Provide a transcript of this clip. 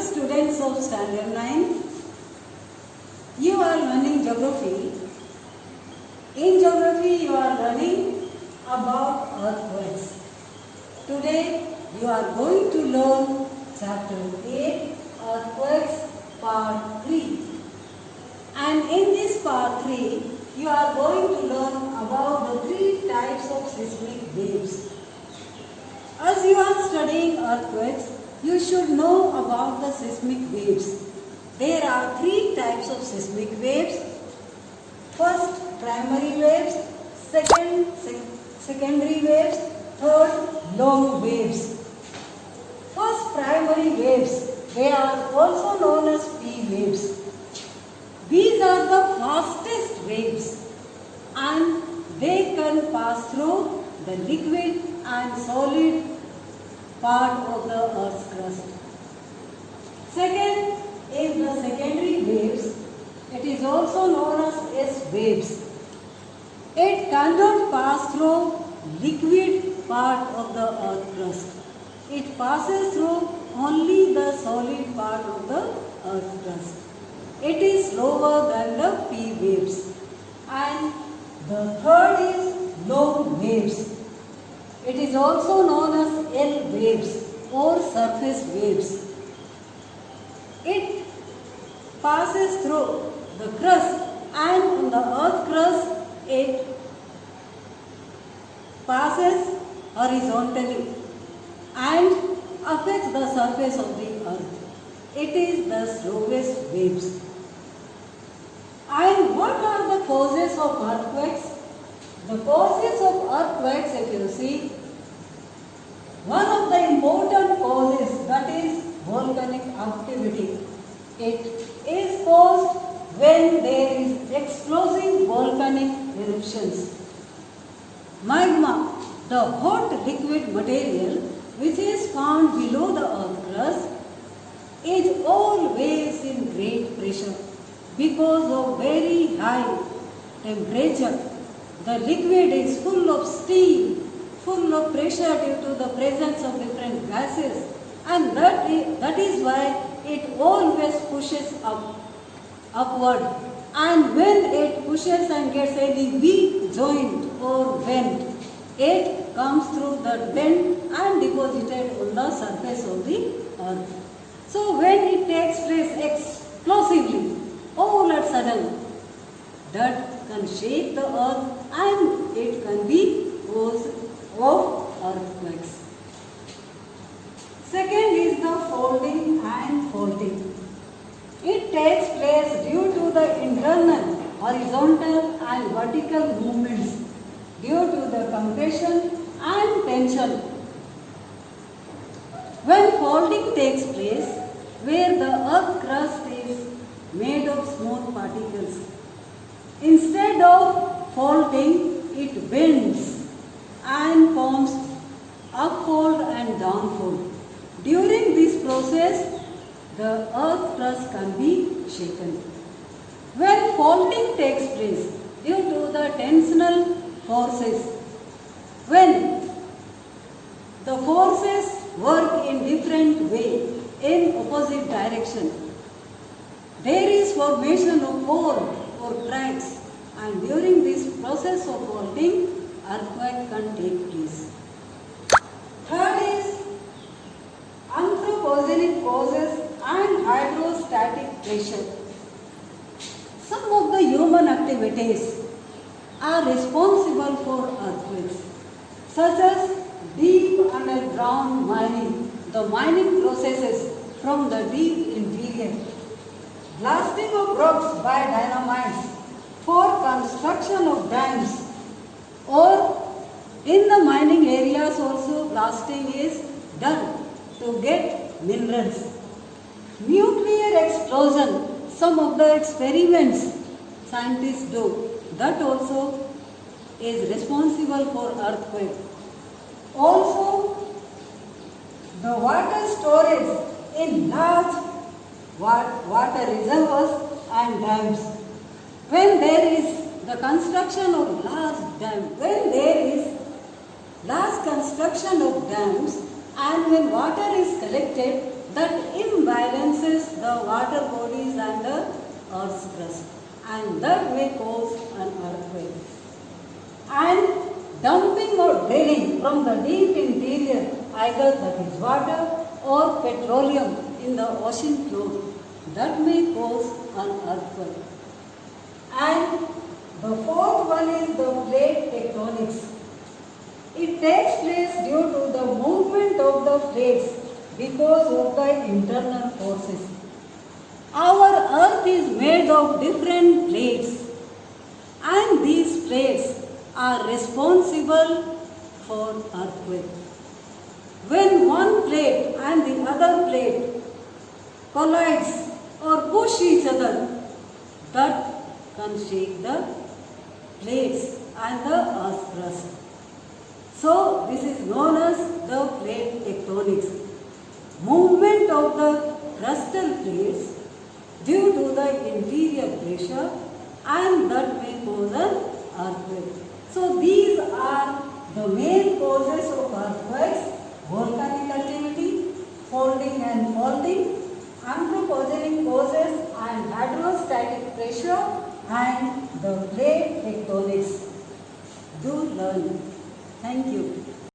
students of Standard 9. You are learning geography. In geography, you are learning about earthquakes. Today, you are going to learn chapter 8, Earthquakes, part 3. And in this part 3, you are going to learn about the 3 types of seismic waves. As you are studying earthquakes, you should know about the seismic waves. There are 3 types of seismic waves. First, primary waves. Second, secondary waves. Third, long waves. First, primary waves. They are also known as P waves. These are the fastest waves and they can pass through the liquid and solid part of the earth's crust. Second is the secondary waves. It is also known as S waves. It cannot pass through liquid part of the earth crust. It passes through only the solid part of the earth crust. It is slower than the P waves. And the third is long waves. It is also known as L waves or surface waves. It passes through the crust and on the earth crust it passes horizontally and affects the surface of the earth. It is the slowest waves. And what are the causes of earthquakes? The causes of earthquakes, if you see, one of the important causes, that is volcanic activity. It is caused when there is explosive volcanic eruptions. Magma, the hot liquid material which is found below the earth crust, is always in great pressure because of very high temperature. The liquid is full of steam, full of pressure due to the presence of different gases, and that is why it always pushes upward. And when it pushes and gets any weak joint or vent, it comes through that vent and deposited on the surface of the earth. So when it takes place explosively, all at sudden, that can shake the earth and it can be cause of earthquakes. Second is the folding and faulting. It takes place due to the internal horizontal and vertical movements due to the compression and tension. When folding takes place, where the earth crust is made of smooth particles, instead of faulting, it bends and forms upfold and downfold. During this process, the earth crust can be shaken. When faulting takes place due to the tensional forces, when the forces work in different way, in opposite direction, there is formation of fold or cracks, and during this process of faulting, earthquake can take place. Third is anthropogenic causes and hydrostatic pressure. Some of the human activities are responsible for earthquakes, such as deep underground mining, the mining processes from the deep interior, blasting of rocks by dynamites for construction of dams, or in the mining areas also blasting is done to get minerals. Nuclear explosion, some of the experiments scientists do, that also is responsible for earthquake. Also, the water storage in large water reservoirs and dams. When there is the construction of large dams, when there is large construction of dams and when water is collected, that imbalance the water bodies and the earth's crust, and that may cause an earthquake. And dumping or draining from the deep interior, either that is water or petroleum in the ocean floor, that may cause an earthquake. And the fourth one is the plate tectonics. It takes place due to the movement of the plates because of the internal forces. Our earth is made of different plates, and these plates are responsible for earthquake. When one plate and the other plate collides or push each other, that can shake the plates and the earth crust. So this is known as the plate tectonics. Movement of the crustal plates due to the interior pressure, and that may cause an earthquake. So these are the main causes of earthquakes: volcanic activity, folding and faulting, anthropogenic causes and hydrostatic pressure, and the plate tectonics. Do learn. Thank you.